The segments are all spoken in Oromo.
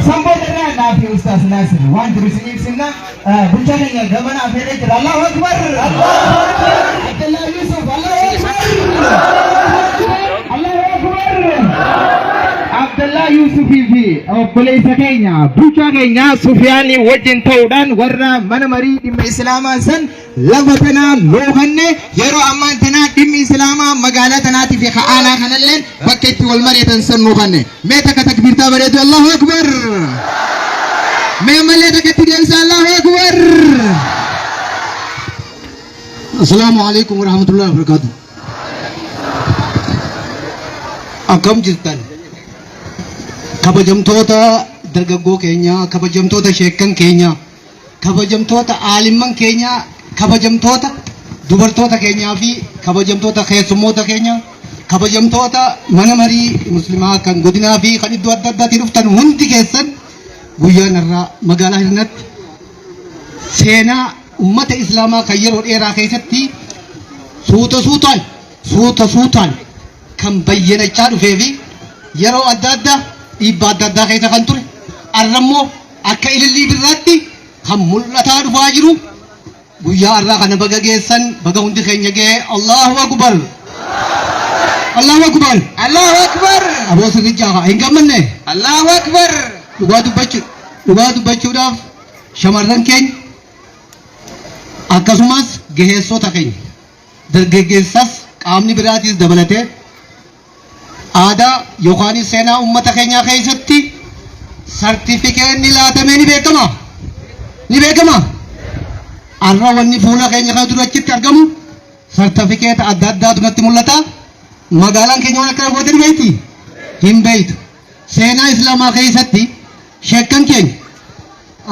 سمبودنا نافي أستاذ ناصر وان ترسيني سنة بنشانيا جمانا فيريك الله أكبر الله أكبر عبد الله يوسف الله أكبر الله أكبر عبد الله يوسف في أو بليس كينيا بوشا كينيا سفياني وجن تودان ورا من مريد دم إسلاما سن لفتنا لوهنة يرو أمان تنا دم إسلاما مقالة تناتي في خانا خنلن بكت والمريد سن لوهنة ميتا كتكبير تابريد الله أكبر ميمالي تكتير الله أكبر. السلام عليكم ورحمة الله وبركاته. أكم جرتان kabajamtoota dargaggoo keenya kabajamtoota sheekan keenya kabajamtoota aalimman keenya kabajamtoota dubartoota keenyaa fi kabajamtoota keessummoota keenya kabajamtoota mana marii muslimaa kan godinaa fi kan iddoo adda addaatti dhuftan hundi keessan guyyaan irraa magaalaa Hirnatti seenaa ummata islaamaa kan yeroo dheeraa keessatti suuta suutaan kan bayyanachaa dhufee fi yeroo adda addaa dhiibbaa adda addaa keessa kan ture arrammoo akka ilillii birraatti kan mul'ataa dhufaa jiru guyyaa irraa kana baga geessan baga hundi keenya ga'e Allahu Akbar Allahu Akbar Allahu Akbar aboo sirrijaa hin gammanne Allahu Akbar dhugaa dubbachuudhaaf shamarran keenya akkasumas gaheessota keenya dargaggeessas qaamni biraatis dabalatee aadaa yookaan seenaa uummata keenyaa keessatti sartifikeetni laatamee ni beekama arra wanni fuula keenya kana durachitti argamu sartifikeeta adda addaatu natti mul'ata magaalaan keenya waan akkana goote hin beektu seenaa islaamaa keessatti sheekkan keenya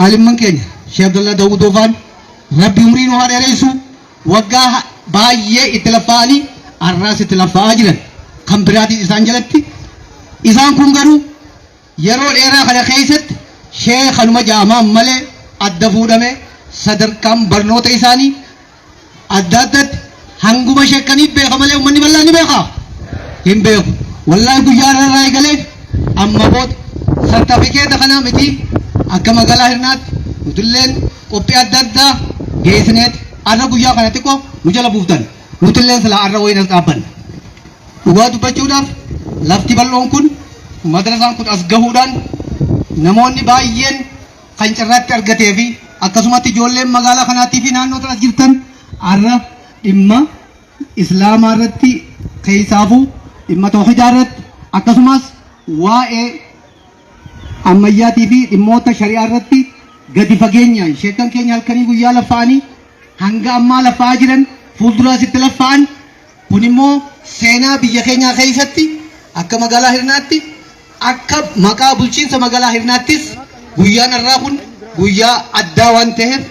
aalimman keenya Sheekh Abdullah Daawud Doofaan rabbi umrii nu haa dheeressu waggaa baay'ee itti lafaa'anii arraas itti lafaa'aa jiran kan biraatiin isaan jalatti isaan kun garuu yeroo dheeraa kana keessatti sheekanuma jaamaan malee adda fuudhame sadarkaan barnoota isaanii adda addatti hanguma sheekaniif beeka malee uummanni bal'aan ni beeka hin beeku wallaahi guyyaa irraa eegalee amma booda sartifikeeta kana miti akka magaalaa Hirnaatti nutilleen qophii adda addaa geessineet arra guyyaa kanatti ko nu jala buuftan nutilleen sila arra wayinas dhaabbanna dhugaa dubbachuudhaaf lafti bal'oon kun madrasaan kun as gahuudhaan namoonni baay'een kan carraatti argatee fi akkasumatti ijoolleen magaalaa kanaatii fi naannoo as jirtan arra dhimma islaamaa irratti keessaafuu dhimma tawhiidaa irratti akkasumas waa'ee ammayyaatii fi dhimmoota shari'aa irratti gadi fageenyaan sheekan keenya halkanii guyyaa lafaa'anii hanga ammaa lafaa'aa jiran fuulduraas itti lafaa'an kun immoo seenaa biyya keenyaa keessatti akka magaalaa Hirnaatti akka maqaa bulchiinsa magaalaa Hirnaattis guyyaan irraa kun guyyaa addaa waan ta'eef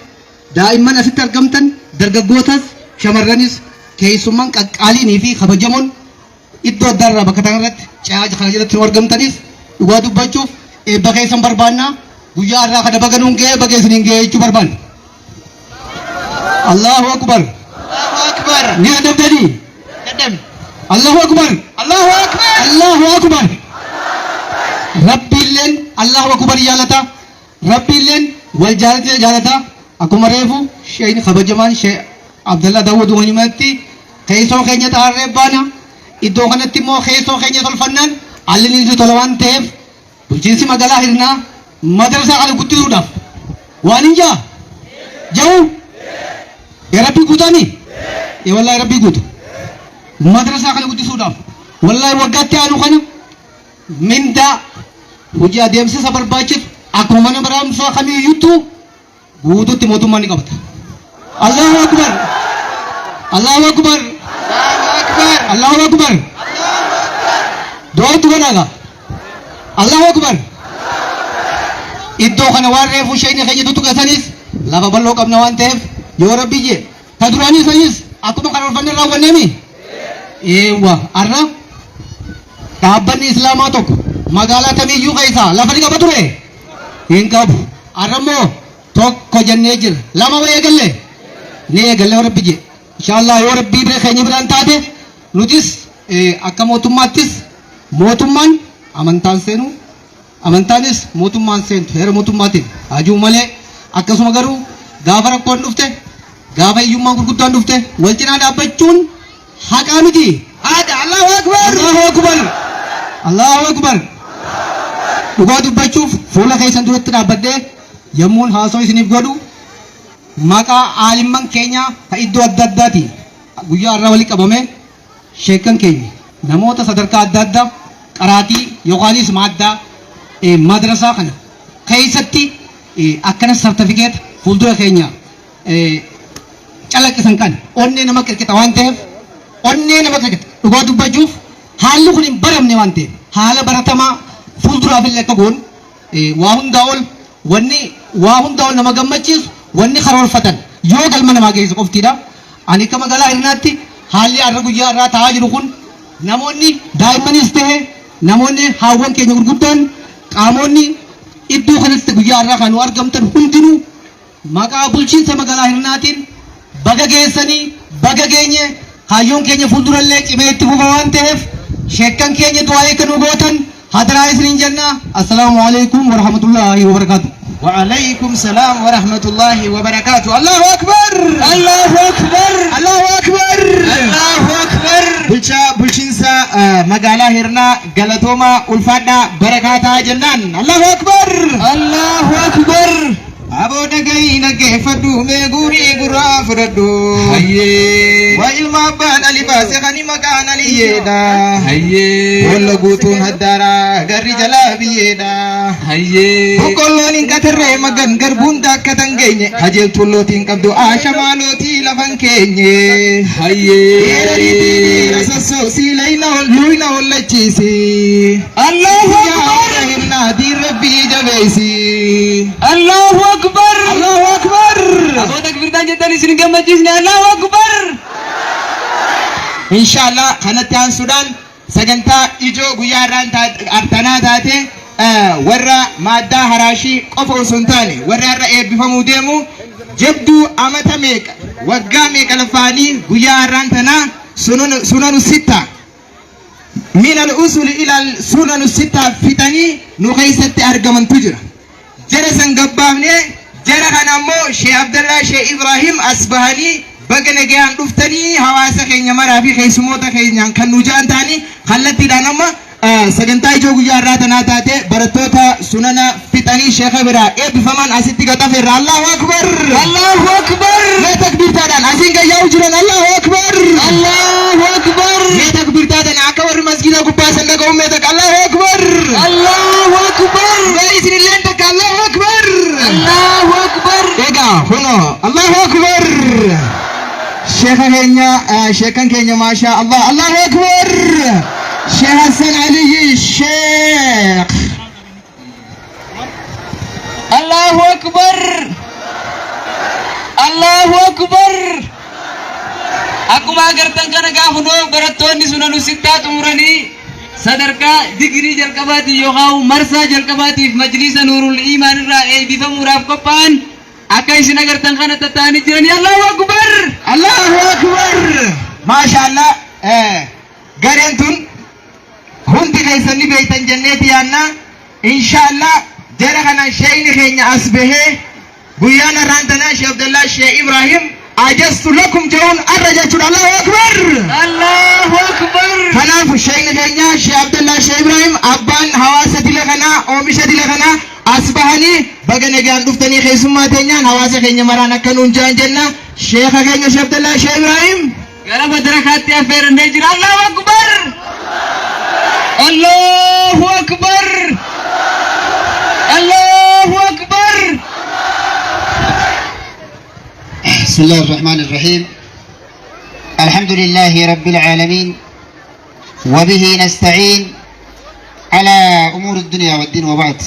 daa'imman asitti argamtan dargaggootas shamarranis keessummaan qaqqaaliinii fi kabajamoon iddoo adda irraa bakka tanarratti caaja kana jalatti nu argamtanis dhugaa dubbachuuf eebba keessan barbaannaa guyyaa irraa kana baga nuun ga'ee baga isiniin ga'ee jechuu barbaanna. Allahu Akbar Allahu Akbar ni adabdanii الله أكبر الله أكبر الله أكبر ربي لين الله أكبر يالتا ربي لين والجالة جالتا أكو مريفو شيء خبر جمان شيء عبد الله داود ونيمتي خيسو خينيا تهرب بانا إدو خنتي مو خيسو خينيا تلفنان على نيزو تلوان تيف بجنسي مجالا هرنا مدرسة على كتير وداف وانينجا جو يا ربي كوتاني يا والله يا ربي كوتو madrasa kana guddisuudhaaf wallahi waggaatti aanu kana minda hojii adeemsisa barbaachisu akkuma mana baraamsaa kamiiyyuutu guutuutti mootummaan ni qabata. Allahu Akbar Allahu Akbar Allahu Akbar dootu ganaga Allahu Akbar iddoo kana waan reefu shayni keenya tutuqatanis lafa bal'oo qabna waan ta'eef yoo rabbi jee ta duraanii sanis akkuma karoorfanne raawwanneemi eewwa arra dhaabbanni islaamaa tokko magaalaa kamiiyyuu keessaa lafa ni qaba ture hin qabu arra immoo tokko jennee jira lama wa eegalle ni eegalle yoo rabbi jee inshallah yoo rabbii bira keenya biraan taate nutis akka mootummaattis mootummaan amantaan seenu amantaanis mootummaan seentu heera mootummaatiin haajuu malee akkasuma garuu gaafa rakkoon dhufte gaafa hiyyummaan gurguddaan dhufte wal cinaa dhaabbachuun haqaa miti. Allahu akbar. Allahu akbar. Allahu akbar. Dhugaa dubbachuuf fuula keessan duratti dhaabbadhee yommuun haasoo isiniif godhu maqaa aalimman keenya ka iddoo adda addaati guyyaa irraa walitti qabame sheekan keenya namoota sadarkaa adda addaa qaraatii yookaanis maaddaa madrasaa kana keessatti akkana sartifikeeta fuuldura keenya calaqqisan kan onnee nama qirqixa waan ta'eef onnee nama qirqixa dhugaa dubbachuuf haalli kun hin baramne waan ta'eef haala baratamaa fuulduraaf illee akka goon waa hundaa ol wanni waa hundaa ol nama gammachiisu wanni karoorfatan yoo galma namaa geessu qoftiidha. Ani akka magaalaa hirnaatti haalli har'a guyyaa irraa taa'aa jiru kun namoonni daa'immanis ta'e namoonni haawwan keenya gurguddaan qaamonni iddoo kanatti guyyaa irraa kan argamtan hundinuu maqaa bulchiinsa magaalaa hirnaatiin baga geessanii baga geenye hayyoon keenya fuuldurallee cimee itti fufa waan ta'eef sheekkan keenya du'aa eegganuu gootan hadaraa isiniin jenna. Assalaamu alaikum wa rahmatullahi wa barakaatuh. وعليكم السلام ورحمة الله وبركاته. الله أكبر. Allahu akbar. الله أكبر. Allahu akbar. bulchiinsa magaalaa hirnaa galatooma ulfaadha barakaataa jennaan. Allahu akbar. Allahu akbar. Aboo dhagahi dhaggeeffadhu mee guurii guraa fudhadhu. Hayyee. Waa ilma abbaan ali baase kani maqaan aliyyeedha. Hayyee. Walla guutuun haddaara garri jalaa biyyeedha. Hayyee. Boqqolloon hin qatarree magan garbuun daakkatan geenye qajeeltuun lootiin qabdu aashamaa lootii lafan keenye. Hayyee. Sossoosii luyna hollachiisi. Allahu akbar. Yaa hirnaa diin rabbii jabeesi. Allahu akbar. Allahu akbar. Aboo takbirtaan jettan isin gammachiisne Allahu akbar. Inshallah kanatti aansuudhaan sagantaa ijoo guyyaa irraan artanaa taate warra maaddaa haraashii qofa osoo hin taane warra irra eebbifamuu deemu jabduu amata meeqa waggaa meeqa lafaanii guyyaa irraan tanaa sunanu sitta min al-usul ila sunanu sitta fitanii nu keessatti argamantu jira. Jara san gabbaafne jara kana ammoo Sheekh Abdallah Sheekh Ibrahim Asbahanii baga nagayaan dhuftanii hawaasa keenya maraa fi keessummoota keenyaan kan nu ja'an ta'anii kallattiidhaan amma sagantaa ijoo guyyaa irraa tanaa taate barattoota sunana fixanii sheekha biraa eebbifaman asitti gaxafeerra. Allahu akbar. Allahu akbar. Mee takbiirtaadhaan asiin gayyaa'u jiran Allahu akbar. Allahu akbar. Mee takbiirtaadhaan akka warri masgiida gubbaa san dhaga'u mee takka Allahu akbar. Allahu akbar. Mee isinillee takka Allahu akbar. Allahu akbar. Egaa kunoo Allahu akbar. Sheekha keenya sheekan keenya maashaa Allah. Allahu akbar. Sheekh Hassan Ali Sheekh. Allahu akbar. Allahu akbar. Akkuma agartan kana gaafudhoo barattoonni sunanu sittaa xumuranii sadarkaa digirii jalqabaatiif yookaan marsaa jalqabaatiif majlisa nuurul iimaan irraa eebbifamuudhaaf qophaa'an akka isin agartan kana tattaa'anii jiranii Allahu akbar. Allahu akbar. Maashaallah gareen tun hundi keessanni beektan jenneeti yaanna inshallah jara kana sheeyni keenya as bahee guyyaan irraan tanaa Sheekh Abdallah Sheekh Ibrahim ajastu lakum jechuun arra jechuudha. Allahu akbar. Allahu akbar. Kanaaf sheeyni keenya Sheekh Abdallah Sheekh Ibrahim abbaan hawaasa dila kanaa oomisha dila kanaa as bahanii baga nagaan dhuftanii keessummaa teenyaan hawaasa keenya maraan akka nuun ja'an jenna. Sheekha keenya Sheekh Abdallah Sheekh Ibrahim gara madarakaatti affeerannee jira. Allahu akbar. Allahu akbar. Allahu akbar. بسم الله الرحمن الرحيم. الحمد لله رب العالمين وبه نستعين على أمور الدنيا والدين وبعد.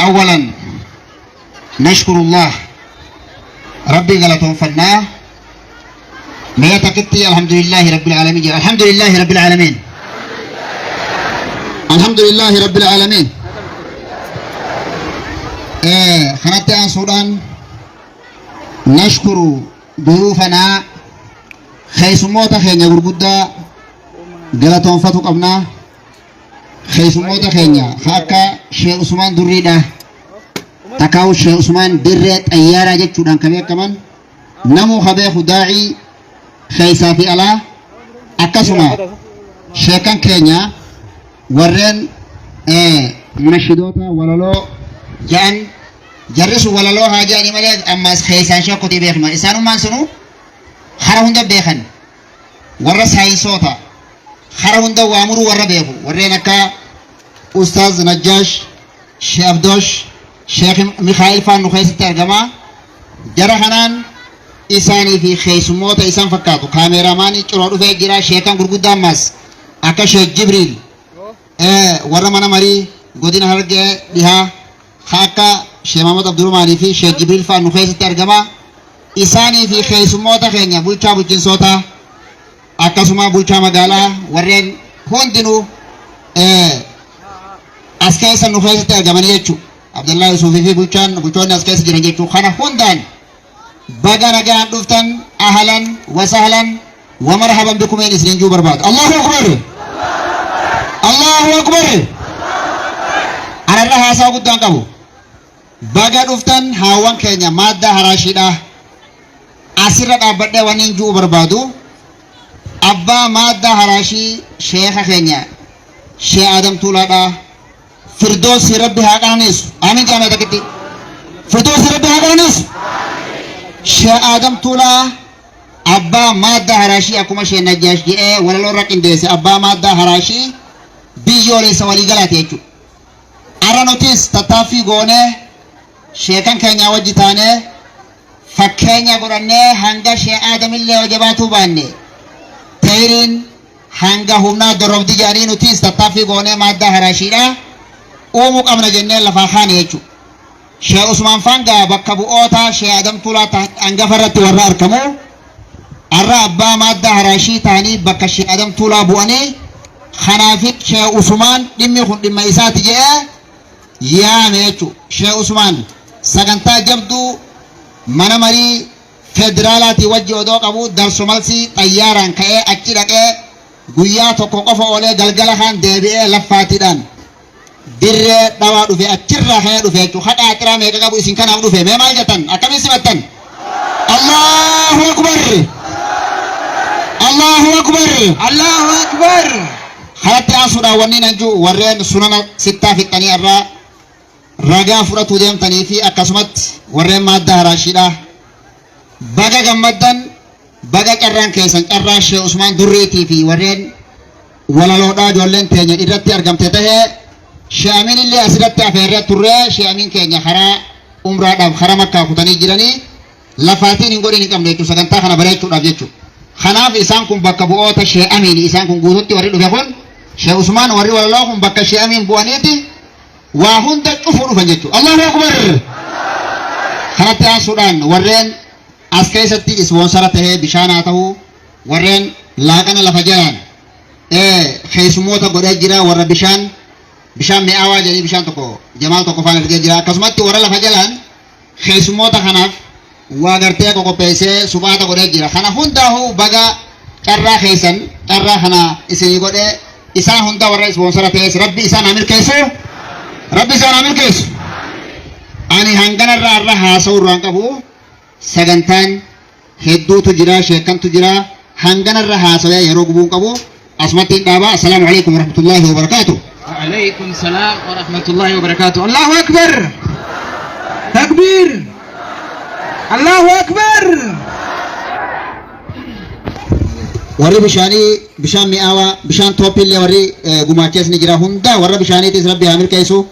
أولا نشكر الله ربي غلطهم فناه ما يتقتي الحمد لله رب العالمين. الحمد لله رب العالمين. الحمد لله رب العالمين. خناتي عن سودان نشكر ضيوفنا خيسموتا خينيا غرغدا غلطون فتو قبنا keessummoota keenya akka Sheekh Usmaan Durriidha takaawu Sheekh Usmaan Dirree Xayyaaraa jechuudhaan kan beekaman namuu habeeku daa'ii keessaa fi alaa akkasuma sheekan keenya warreen munashidoota walaloo ja'an jarrisu walaloo haa ja'anii malee ammas keessaan shakkutii beekama isaanummaan sunu hara hunda beekan warra saayinsoota hara hunda waamuruu warra beeku warreen akka Ustaaz Najjaash Sheekh Abdoosh Sheekh Mikhaa'il Faannu keessatti argama jara kanaan isaanii fi keessummoota isaan fakkaatu kaameeraamaanii ciroo dhufee jira sheekan gurguddaa ammas akka Sheekh Jibriil warra mana marii godina Harargee dhihaa akka Sheekh Mahamad Abdurrahmaanii fi Sheekh Jibriil Faannu keessatti argama isaanii fi keessummoota keenya bulchaa bulchiinsoota akkasuma bulchaa magaalaa warreen hundinuu as keessa nu keessatti argaman jechuudha. Abdullahi Yusufii fi bulchoonni as keessa jiran jechuudha. Kana hundaan baga nagaan dhuftan ahlan wa sahlan wa marhaban bikum isiniin juu barbaadu. Allahu akbar. Allahu akbar. Anarra haasaa guddaan qabu. Baga dhuftan haawwan keenya maaddaa haraashiidha. Asirra dhaabbadhee waniin juu barbaadu. Abbaa maaddaa haraashii sheekha keenya Sheekh Adam Tuulaadha. Firdoosi Rabbi haa qananiisu. Amiin jaamee takkitti. Firdoosi Rabbi haa qananiisu. Sheekh Adam Tuulaa abbaa maaddaa haraashii akkuma Sheekh Najjaash jedhee walaloo irra qindeesse abbaa maaddaa haraashii biyyoolessa waliigalaati jechuudha. Ara nutis tattaaffii goonee sheekan keenya wajji taanee fakkeenya godhannee hanga Sheekh Adamillee wajjabaatuu baanne ta'iriin hanga humnaa doromti jedhanii nutis tattaaffii goonee maaddaa haraashiidha uumuu qabna jennee lafaa kaane jechuudha. Sheekh Usmaan Fangaa bakka bu'oota Sheekh Adam Tuulaa hangafa irratti warra argamu arra abbaa maaddaa haraashii ta'anii bakka Sheekh Adam Tuulaa bu'anii kanaafi Sheekh Usmaan dhimmi kun dhimma isaati jedhee yaame jechuudha. Sheekh Usmaan sagantaa jabduu mana marii federaalaatii wajji odoo qabu darsumalsi xayyaaraan ka'ee achi dhaqee guyyaa tokko qofa oolee galgala kan deebi'ee laffaatiidhaan dirree dhawaa dhufe achirraa ka'ee dhufe jechuudha. Hadhaa xiraa meeqa qabu isin kanaaf dhufe mee maal jettan akkamiin simattan? Allahu akbar. Allahu akbar. Allahu akbar. Haratti aasuudhaan wanni nan jiru warreen sunana sittaa fixanii irraa ragaa fudhatuu deemtanii fi akkasumatti warreen maaddaa haraashiidha. Baga gammaddan baga carraan keessan carraa Sheekh Usmaan Durriitii fi warreen walaloodhaa ijoolleen teenya irratti argamte tahee Sheekh Amiin illee asirratti afeerree turree Sheekh Amiin keenya karaa umraadhaaf karaa Makkaa kutanii jiranii lafaatiin hin godhin hin qabne jechuudha sagantaa kana bareechuudhaaf jechuudha. Kanaaf isaan kun bakka bu'oota Sheekh Amiin isaan kun guututti warri dhufe kun Sheekh Usmaan warri walaloo kun bakka Sheekh Amiin bu'aniiti waa hunda cufuu dhufan jechuudha. Allahu akbar. Kanatti aansuudhaan warreen as keessatti ispoonsara tahee bishaan haa ta'u warreen laaqana lafa jalaan keessummoota godhee jira warra bishaan mi'aawaa jedhanii bishaan tokko jamaal tokko faan ergee jira akkasumatti warra lafa jalaan keessummoota kanaaf waa gartee qopheessee suphaata godhee jira kana hundaa'uu baga carraa keessan carraa kana isinii godhee isaan hunda warra ispoonsara ta'es rabbi isaan milkeessu rabbi isaan milkeessu ani hanganarraa irra haasa'uu irraan qabu sagantaan hedduutu jira sheekantu jira hanganarra haasawee yeroo gubuun qabu asumatti dhaaba. Assalaamu alaykum warahmatullahi wabarakaatuh. وعليكم السلام ورحمة الله وبركاته. الله أكبر. تكبير. الله أكبر. warri bishaan mi'aawaa bishaan tooppiillee warri gumaachees ni jira hunda warra bishaaniitis rabbi haa milkeessu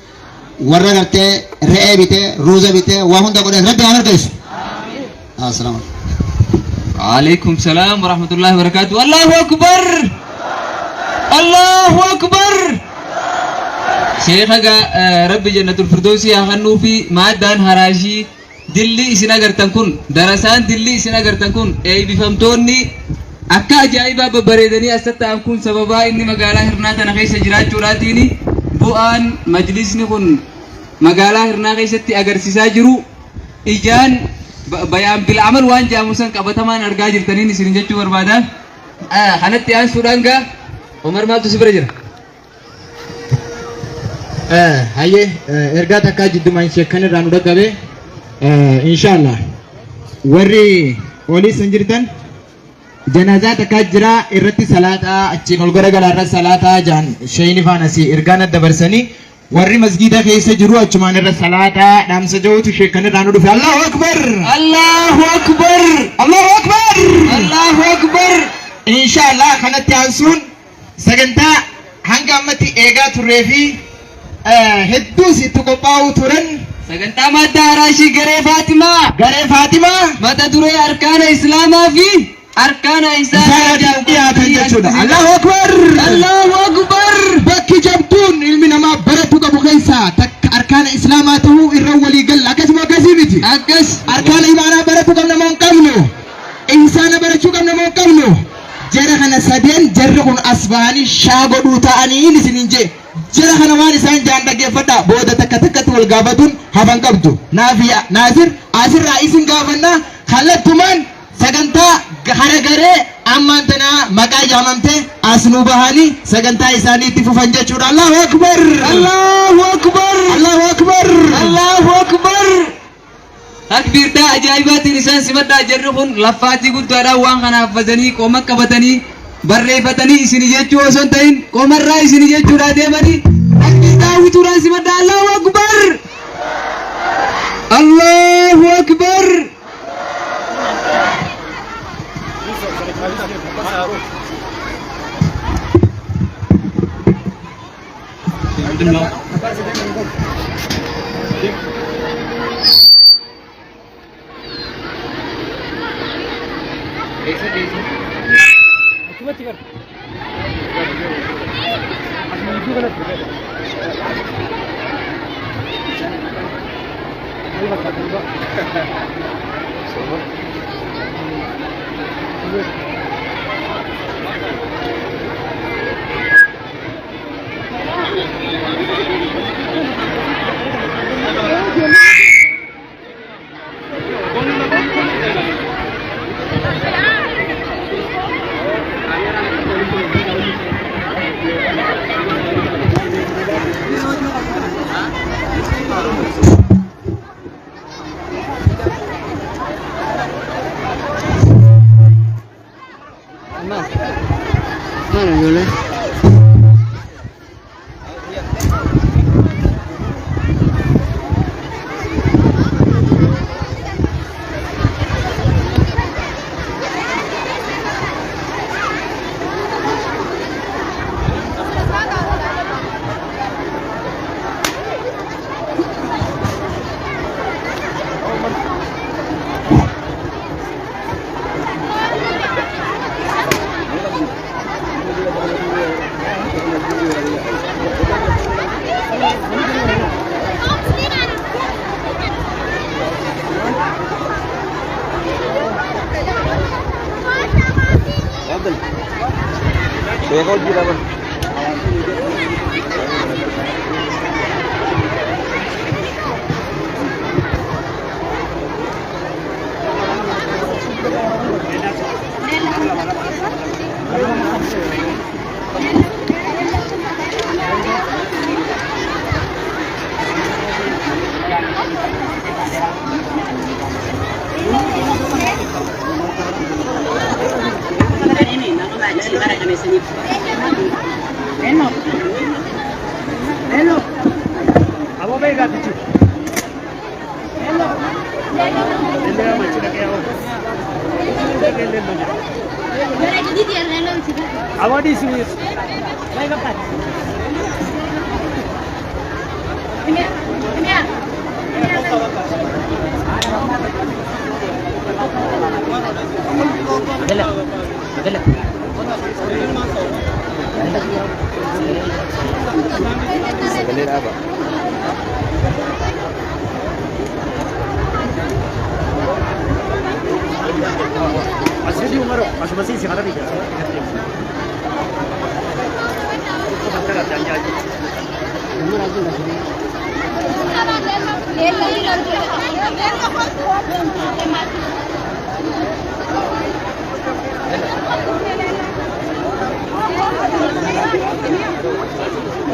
warra gartee re'ee bitee ruuza bitee waa hunda godhee rabbi haa milkeessu. Assalaamu وعليكم السلام ورحمة الله وبركاته. الله أكبر. الله أكبر. شيخك ربي جنة الفردوس يا خنو في مادان هراشي دلي إسنا قرتن كن درسان دلي إسنا قرتن كن أي بفهمتوني أكا أجائبا ببريدني أستطيع أكون سببا إني مقالة هرناتا نخيس جرات جراتيني بؤان مجلسني كن مقالة هرنا خيستي أقر سيساجرو إجان بيان بالعمل وان جاموسان كابتمان أرقا جرتنين سنجتشو بربادا حنت يان سودانغا عمر مالتو سبرجر hayyee ergaa takkaa jiddumaan sheekkan irraa nu dhaqqabe inshallah warri olii san jirtan janazaa takkaa jira irratti salaataa achiin ol garagaraa irratti salaataa jaan sheeyni faana si ergaan adda barsanii warri masgiida keessa jiru achumaan irra salaataa dhaamsa jawutu sheekkan irraa nu dhufe Allahu akbar Allahu akbar Allahu akbar Allahu akbar inshallah kanatti aansuun sagantaa hanga ammatti eegaa turree fi hedduu sitti qophaa'uu turan sagantaa madda haraashii garee Faatimaa mata duree arkaana islaamaa fi arkaana isaa dhiyaatan jechuudha Allahu akbar Allahu akbar bakki jabduun ilmi namaa baratu qabu keessaa takka arkaana islaamaa ta'uu irra walii galla akkasuma akkasii miti akkas arkaana imaanaa baratu qabna moo hin qabnu ihsaana barachuu qabna moo hin qabnu jara kana sadeen jarri kun as bahanii shaa godhuu ta'anii isiniin jee jara kana waan isaan jaan dhaggeeffadha booda takka takkatti wal gaafatuun hafan qabdu naasir asirraa isin gaafanna kallattumaan sagantaa haragaree ammaan tana maqaa jaamamte as nu bahanii sagantaa isaanii itti fufan jechuudha Allahu akbar Allahu akbar Allahu akbar Allahu akbar takbiirtaa ajaa'ibaatiin isaan simadhaa jarri kun laffaatii guddaadhaan waan kana haffatanii qooma qabatanii barreeffatanii isin jechuu osoo hin ta'in qoomarraa isin jechuudha deemanii takbiirtaa wituudhaan simadhaa Allahu akbar Allahu akbar Thank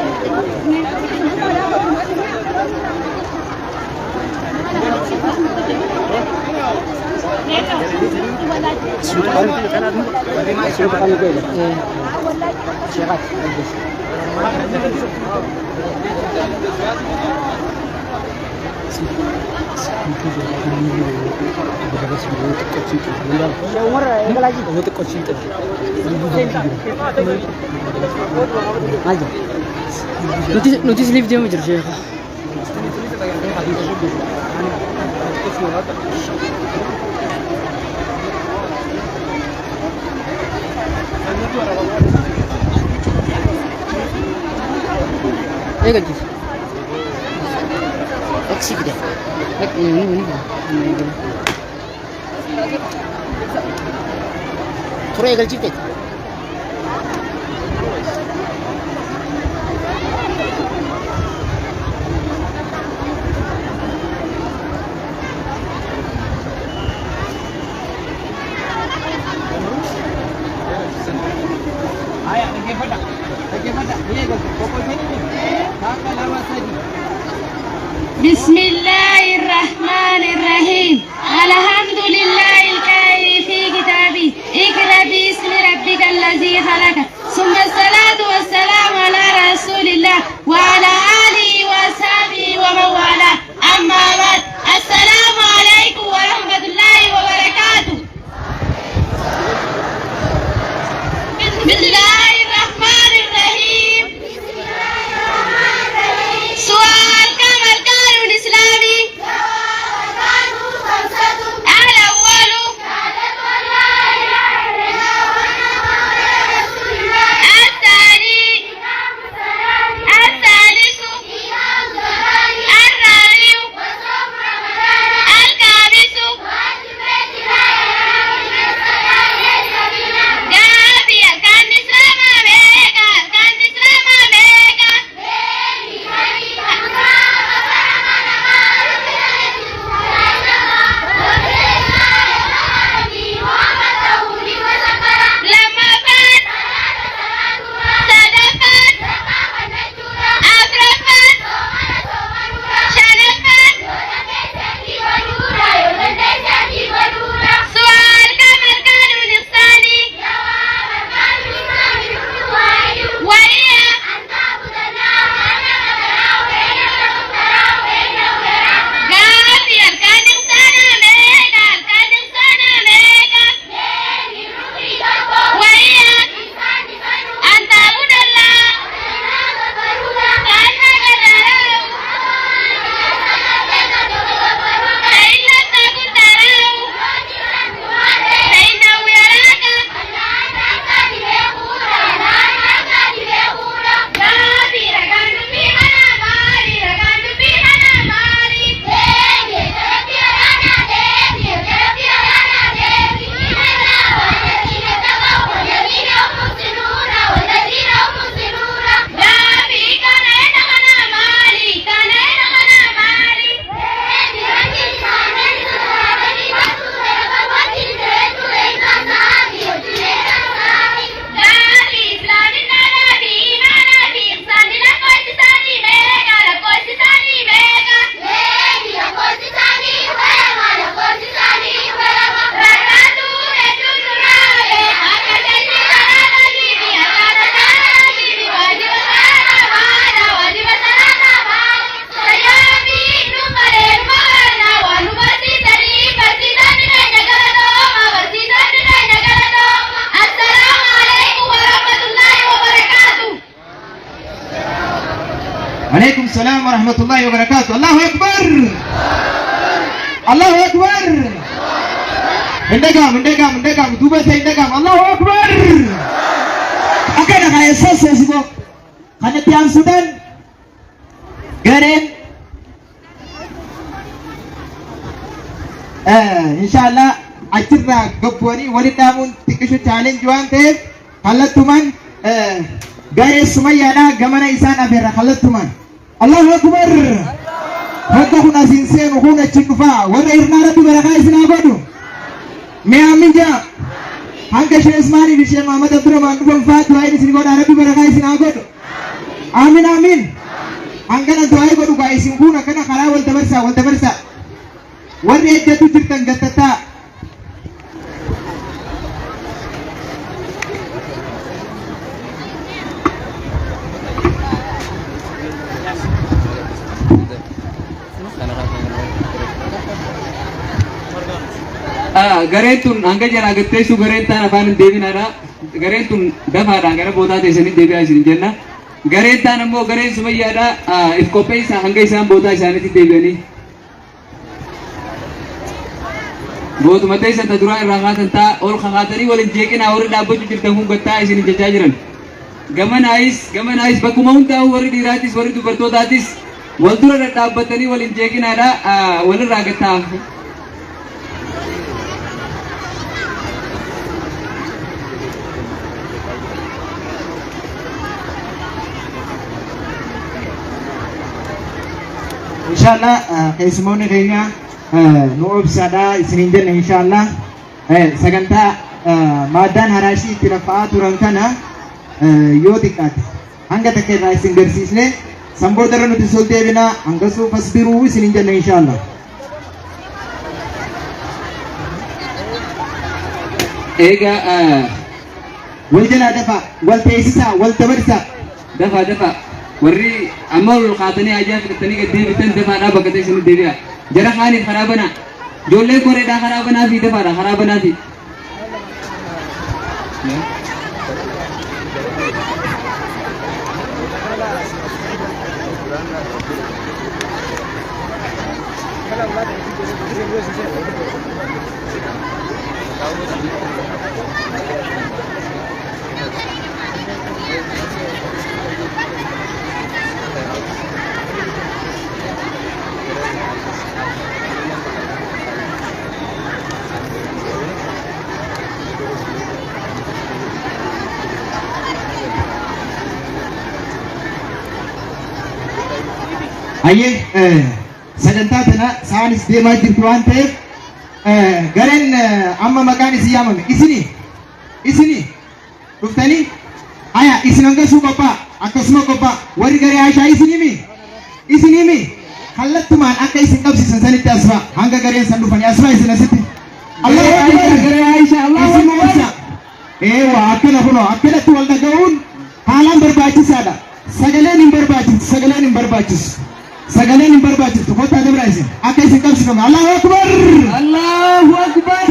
you. Nuti sleep dia macam Syekh. Ya kan? Eksik deh. Ini. Thora egal cipet. بسم الله الرحمن الرحيم الحمد لله الكائن في كتابه اقرأ باسم ربك الذي خلق ثم الصلاة والسلام على رسول الله وعلى آله وأصحابه ومن والاه أما بعد السلام عليكم ورحمة الله وبركاته بسم الله الرحمن الرحيم سؤال كم أركان الإسلام الأول الثاني الثالث الرابع الخامس جابي أركان الإسلام لما فات صدفت أفرفت شنفت سؤال كم أركان الإحسان وهي جابي أركان الإحسان وهي أن تعبد الله كأنك تراه فإن لم تكن تراه فإنه يراك جابي ركعت في منامي جابي كان يتمنى مالي جابي إسلام الناس في إيمان في إحسان لكو استثاني بيغا ركعتو يجوز راوي أكدني صلاة الجيبي أكاد جارجيبي واجب صلاة بعد سيامي نمري مارنا ونبسي برسيطان كي نقلتهم السلام عليكم ورحمة الله وبركاته عليكم السلام ورحمة الله وبركاته. الله أكبر الله أكبر indagam duba sa indagam Allahu Akbar akan kaya sosibo kana tiang Sudan garen inshallah achirra gopwani walidamun tikishu challenge wante khalatuman gare sumayana gamana isana berra khalatuman Allahu Akbar Hada kuna sinsen kuna chikufa wala irna rabbi baraka isna godu मैं आमीन जा हम के शेष मारी विषय मोहम्मद अब्दुल रहमान को फात Y Nissin को अरबी बरका इसिन आगो Amin amin. Angkana doa godhu guys isin kun akkana karaa wal dabarsa. Warri ejjatu jirtan gattata. Gareen tun hanga jalaa gatteessu gareen taan afaan hin deebinaadha. Gareen tun dafaadha gara bootaa teessanii deebi'aa isin jenna. Gareen taan ammoo gareen sumayyaadha. If qopheessaa hanga isaan bootaa isaaniitti deebi'anii. Bootuma teessa ta duraa irraa kaatan ta'a ol kakaatanii waliin jeeqinaa warri dhaabbachuu jirtan kun gattaa isin jechaa jiran. Gamanaayis bakkuma hundaa'u warri dhiiraatis warri dubartootaatis wal dura dhadhaabbatanii waliin jeeqinaadha walirraa gattaa. Inshallah keessumoonni keenya nu obsaadha isiniin jenna inshallah sagantaa maaddaan haraashii itti lafa'aa turan kana yoo xiqqaate hanga takka irraa isin garsiisne sanboota irra nuti sol deebinaa hanga suufas biruu isiniin jenna inshallah. Egaa wal jalaa dafa wal teessisaa wal dabarsaa. dafa warri amma ol kaatanii ajaa fudhatanii gad deebitan dafaadhaa bakka teessanii deebi'a. Jara kaaniif karaa banaa. Ijoollee koreedhaa karaa banaa fi dafaadha karaa banaa fi. Ayyee sagantaa tana saanis deemaa jirtu waan ta'eef gareen amma maqaan isin yaamame isini dhuftanii aya isin hangasuu qophaa akkasuma qophaa warri garee Aishaa isinimi kallattumaan akka isin qabsiisan sanitti asfaa hanga gareen san dhufanii asfaa isin asitti Allahu Akbar garee Aishaa Allahu Akbar eewa akkana kunoo akkanatti wal dhaga'uun haalaan barbaachisaadha sagaleen hin barbaachisu sagaleen hin barbaachisu kottaa dabraa isin akka isin qabsiifame Allahu Akbar Allahu Akbar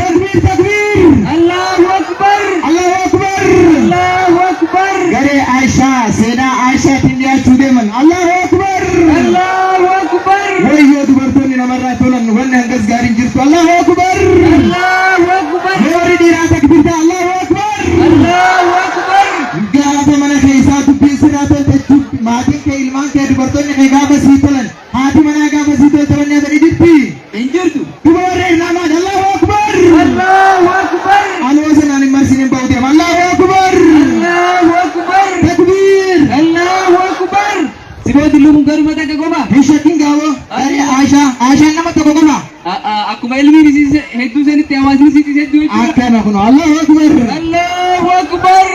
takbir Allahu Akbar Allahu Akbar Allahu Akbar garee Aishaa seenaa Aishaatiin dhiyaachuu deeman Allahu Akbar Allahu Akbar wayyoo dubartoonni namarraa tolan wanni hangas gaariin jirtu Allahu Akbar Allahu Akbar warri dhiiraa takbirta Allahu Akbar Allahu Akbar gaafa mana keessaa dubbiin siraa toltechuun maatiin kee ilmaan kee dubartoonni kee gaafa sii tolan haati manaa gaafa sii toltan nyaatanii jirti hin jirtu duba warra irnaamaan Allahu Akbar Allahu Akbar aloo sanaan hin marsinin ba'u deema Allahu Akbar Allahu Akbar takbir Allahu Akbar sibooti lubuun garuma takka qofa hin shakkin gaawoo garee Aishaan nama tokko qofa akkuma ilmiin isii hedduu sanitti hawaasni isii hedduu jechuudha akkana kun Allahu Akbar Allahu Akbar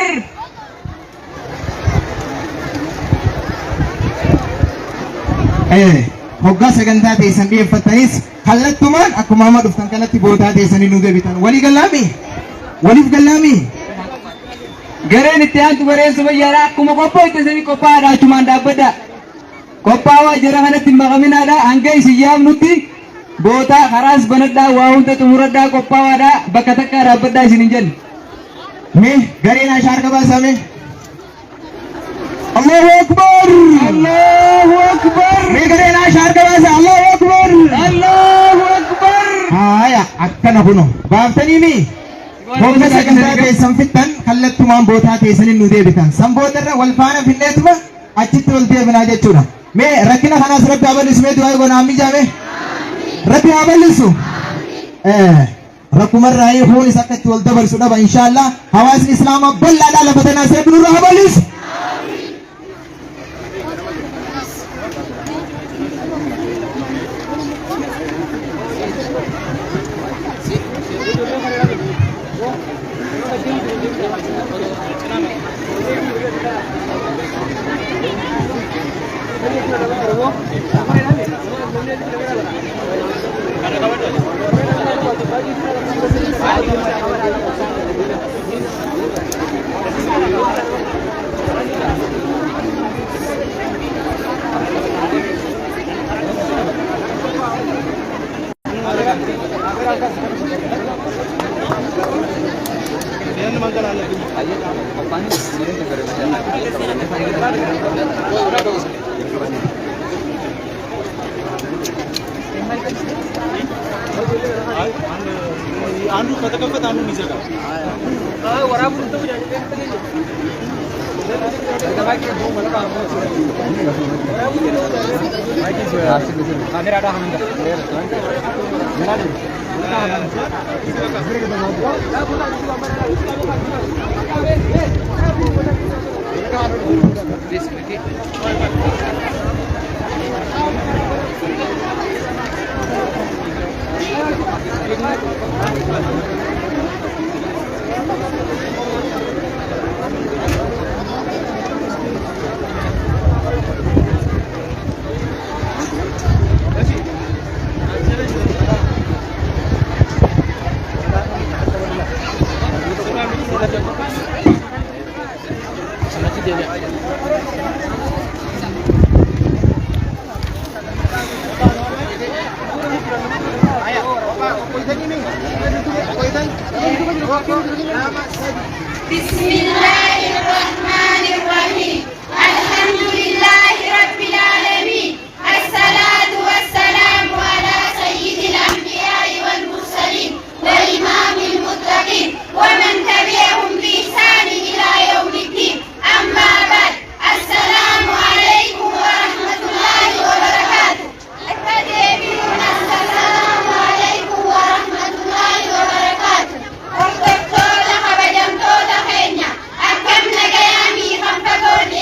hoggaa sagantaa teessan dhiyeeffattanis kallattumaan akkuma amma dhuftan kanatti bootaa teessanii nu deebitan waliif gallaami gareen itti aantu gareen sumayyaadha akkuma qophoo itti sanii qophaa'aadha achumaan dhaabbadha qophaa'aa jara kanatti hin maqaminaadha hanga isin yaamnutti bootaa karaas banadhaa waa hunda xumuradhaa qophaa'aadha bakka takkaa dhaabbadhaa isin hin jenne mee gareen Aishaa harka baasame Allahu Akbar Allahu Akbar mee gareen Aishaa harka baasa Allahu Akbar Allahu Akbar haya akkana kuno baaftanii mi hogga sagantaa teessan fittan kallattumaan bootaa teessanii nu deebitan san boodarra wal faana finneetuma achitti wal deebinaa jechuudha mee rakkina kanaas rabbi haa bal'isu mee du'aa goonaa mijaame rabbi haa bal'isu rakkumarraa hiikuunis akka itti wal dabarsu dhaba inshaallah hawaasni islaamaa bal'aadhaa lafa tanaas rabbi nurraa haa bal'isu بسم الله الرحمن الرحيم الحمد لله رب العالمين الصلاة والسلام على سيد الأنبياء والمرسلين وإمام المتقين ومن تبعهم بإحسان إلى يوم الدين أما بعد السلام عليكم ورحمة الله وبركاته السلام عليكم ورحمة الله وبركاته hordoftoota kabajamtoota keenya akkam nagayaa miifamta goonee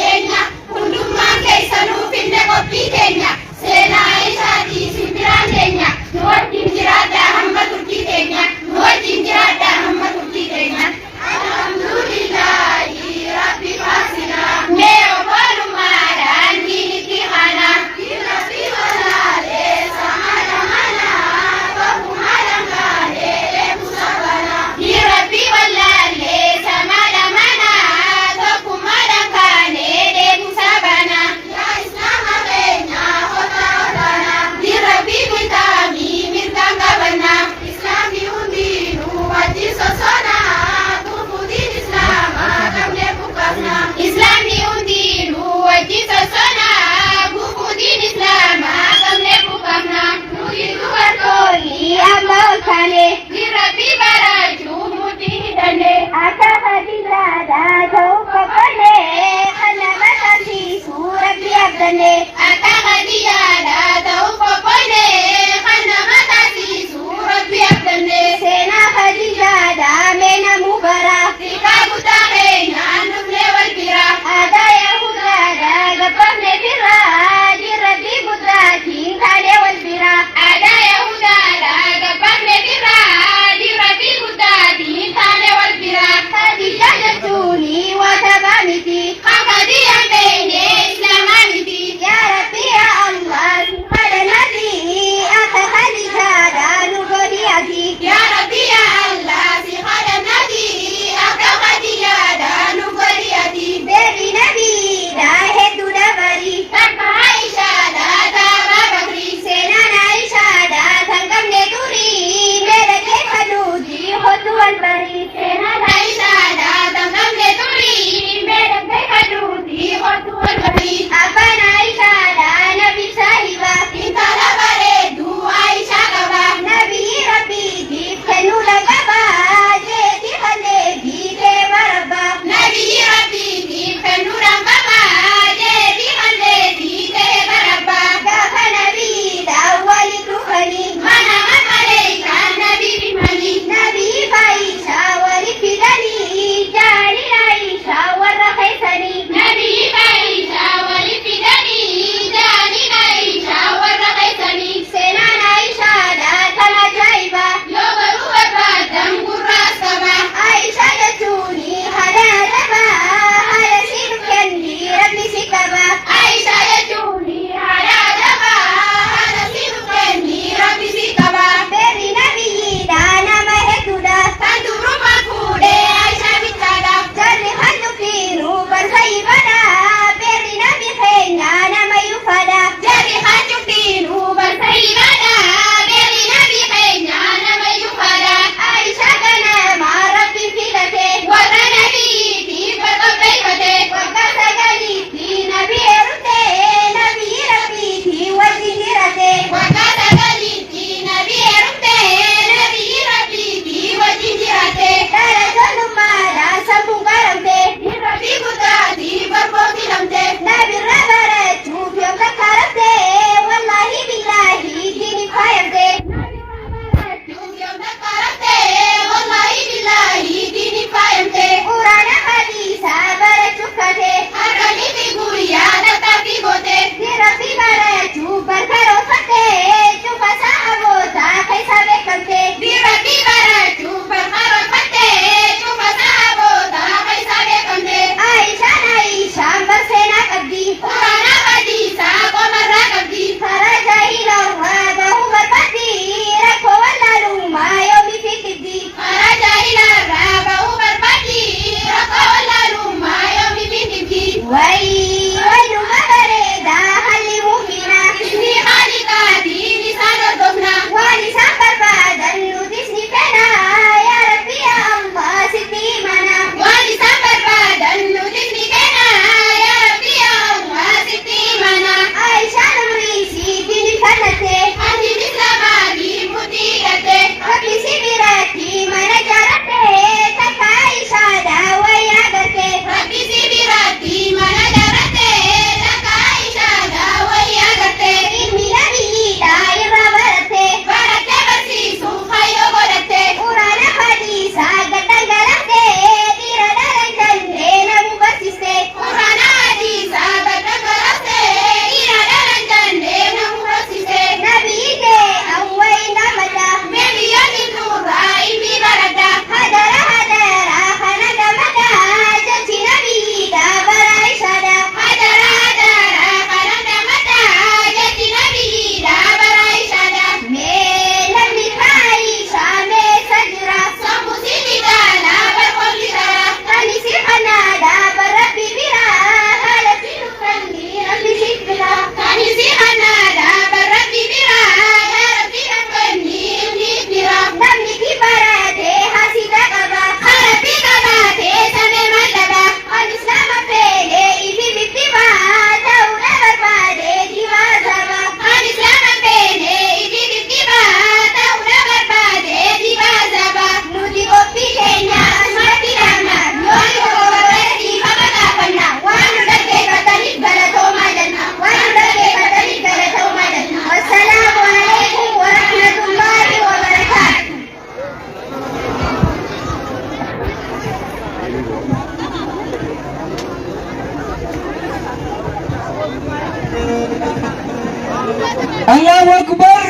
Allahu Akbar.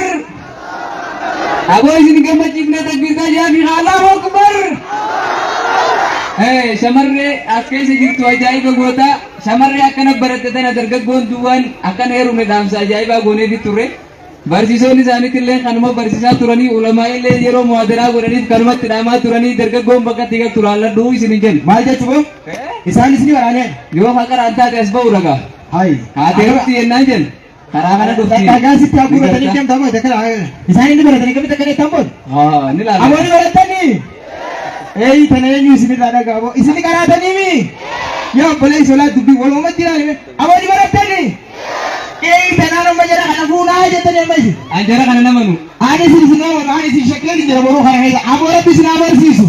Abo isin gammachiifne takbirtaa jaafi Allahu Akbar. Shamarree as keessa jirtu ajaa'iba goota. Shamarree akkana baratte tana dargaggoon duwwaan akkana heerume dhaamsa ajaa'ibaa gooneefi turre. Barsiisonni isaaniitillee kanuma barsiisaa turanii ulamaa illee yeroo muhadaraa godhaniif kanumatti dhaamaa turanii dargaggoon bakka itti galtu laalladhuu isin hin jennu. Maal jechuun isaanis ni waraanee Yoo haqara an taate as ba'u dhagaa. hayi Haateerutti yennaan jennu. Karaa kana dhufti. dhagaa sitti haguuratanii deemtaa moo takka isaanii ni baratanii kamitti akka deemtan boon Ni laala. aboo ni baratanii eeyi tana eenyu isinirraa dhagaa aboo isini qaraatanii mi yaa obboleessi olaa dubbii walumatti ilaalime aboo ni baratanii eeyi tanaan amma jala kana fuunaa jettanii amma isin Anjara kana namanu. ani isin amanu ani isin shakkeen jira boruu kana keessa aboo rabbi isin abarsiisu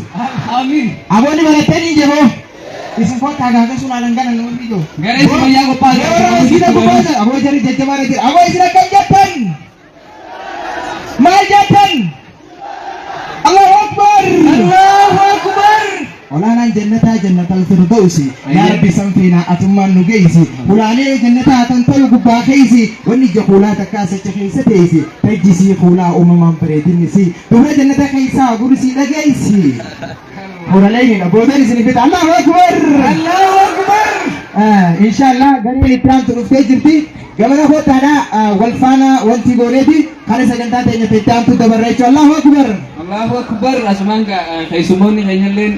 Amiin. aboo ni baratanii jeboo isin kottaa gaafa sunaanan gana namni ijoo Gara isin fayyaa qophaa'e. aboo jarri jajjabaara jira aboo isin akkam jettan maal jettan Allahu Akbar Allahu Akbar. olaanaan jannataa jannatal firdausi yaa rabbi san fiinaa atummaan nu geessi ulaalee jannataa tan ta'u gubbaa keeysi wanni ija kuulaa takkaa sacha keessa teeysi tajjisii kuulaa uumamaan bareedinnisi dubra jannata keeysaa gursii dhageeysi Huraleeyniidha boodan isin fita Allahu Akbar Allahu Akbar inshallah gareen itti aantu dhuftee jirti gamana kootaadha wal faana wanti gooneeti kana sagantaa teenya itti aantu dabarra jechuudha Allahu Akbar Allahu Akbar. Asumaan keessummoonni keenyalleen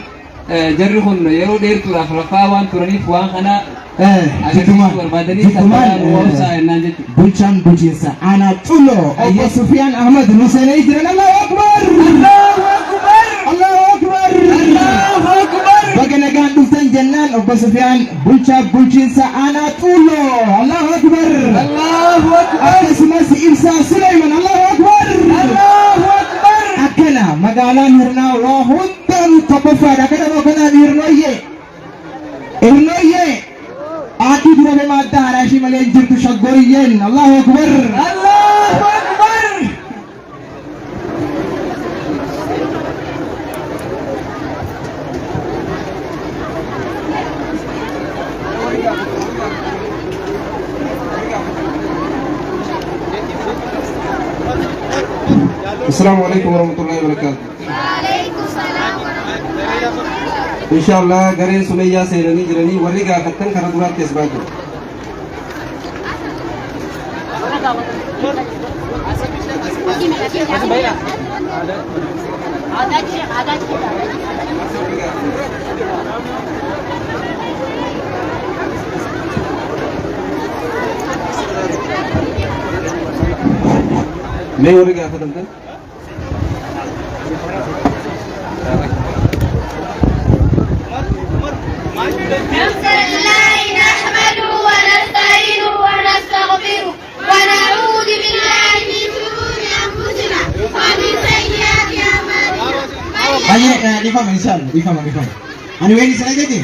jarri kun yeroo dheertuudhaaf rafaa waan turaniif waan kana agarsiisuu barbaadanii safaraan waamsaa jennaan jechuudha. bulchaan bulchiinsa aanaa Xulo obbo Sufiyaan Ahmad nu seenanii jiran Allahu Akbar Allahu Akbar Allahu Akbar Allahu Akbar baga nagaan dhuftan jennaan obbo Sufiyaan bulchaa bulchiinsa aanaa Xulo Allahu Akbar Allahu Akbar akkasumas Ibsaa Suleyman Allahu Akbar Allahu Akbar akkana magaalaan hirnaa waa hundaan tokkoffaadha kana moo kanaan hirnooyyee Aati durame madda harashi malee jirtu shaggoriyeen Allahu Akbar Allahu Akbar السلام عليكم ورحمة الله وبركاته. وعليكم السلام ورحمة الله وبركاته. إن شاء الله قرين سمية سيرني جرني ورقة ختن كردورات كسباتي. मैं ورقة ختم كن. الحمد لله نحمده ونستعينه ونستغفره ونعوذ بالله من شرور انفسنا ومن سيئات اعمالنا. Ayo difaham insyaallah difaham. Anu ini sana jadi.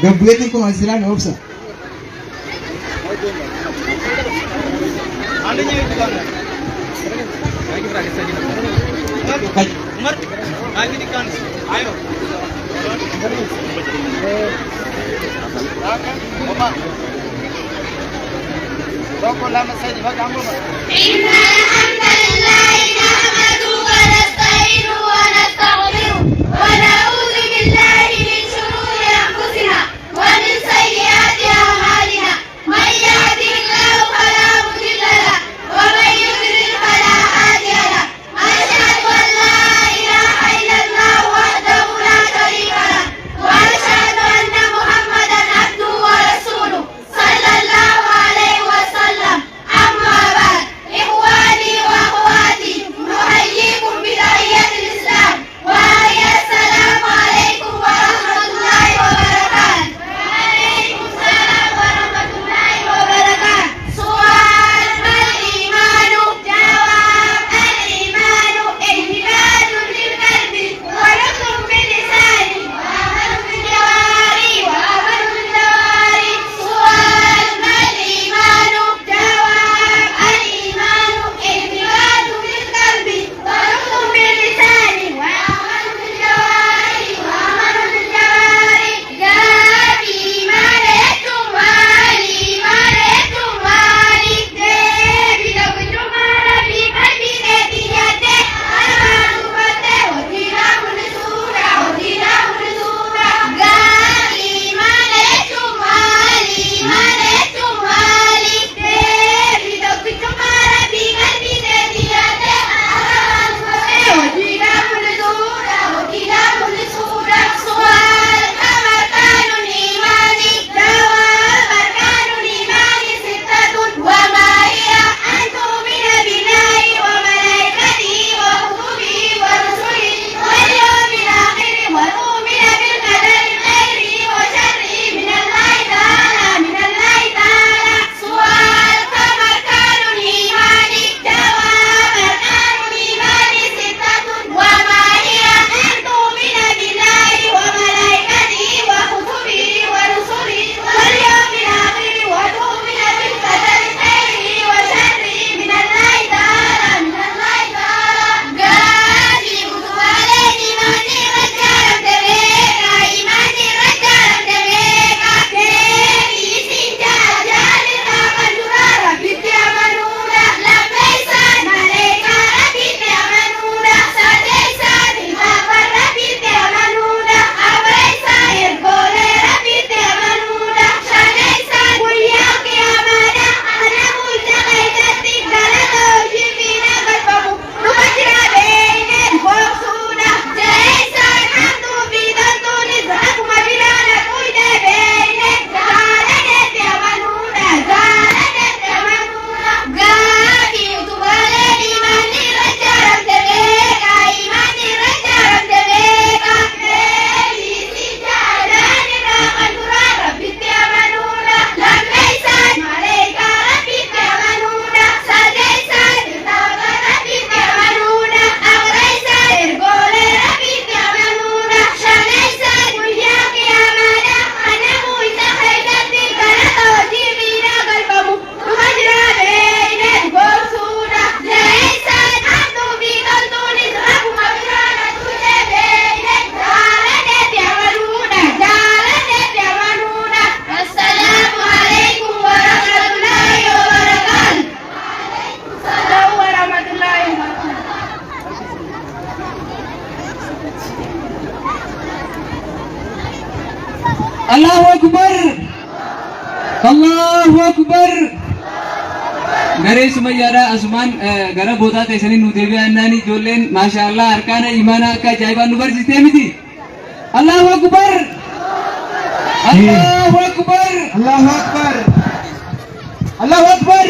Gabuetin ko masilan opsa. إن الحمد لله نحمده ونستعينه ونستغفره ونعوذ بالله من شرور أنفسنا ومن سيئات أعمالنا من يهده الله فلا مضل له ومن يضلل فلا هادي له أشهد أن لا إله إلا الله وحده لا شريك له وأشهد أن محمدا عبده ورسوله صلى الله عليه وسلم. أما بعد إخواني Allahu Akbar. Allahu Akbar. Garee sumayyaadha asumaan gara boodaa teessanii nu deebi'aa naani ijoolleen maashaallah harkaana imaanaa akka ajaa'ibaan nu barsiistee miti. Allahu Akbar. Allahu Akbar. Allahu Akbar. Allahu Akbar.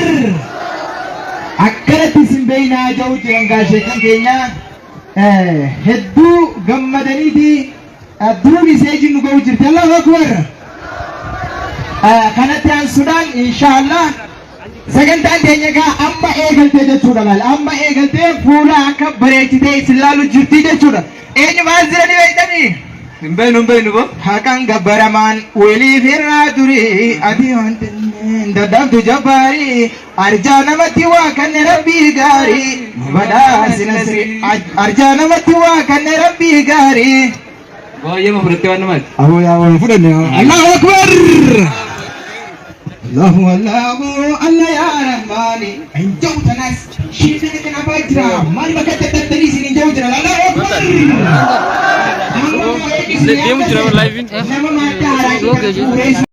Akkanatti isin beeynaa ja'u jiran gaasheekan keenya hedduu gammadaniiti duruun isee nu ga'u jirti. Allahu Akbar. Kanatti aansuudhaan inshaallah sagantaan keenya gaa amma eegaltee jechuudha laal amma eegaltee fuula akka bareechitee isin laalu jirti jechuudha. Eenyu maal jiranii beektanii? Hin beeynu bo. Hakan gabbaramaan waliif irraa durii adii wanti dadhabdu jabbaarii arjaa namatti waa kanne rabbii gaarii badhaasina siree arjaa namatti waa kanne rabbii gaarii. Baay'eema fudhattee waan namaati. Aboo yaa waan fudhanne. Allahu Akbar. Allahu Allah ya Rahmani. Enjau tanas. Shida kana bajra. Mal bakka tattari sin enjau jira. Allahu Akbar. Dia mau live in. Nama mata.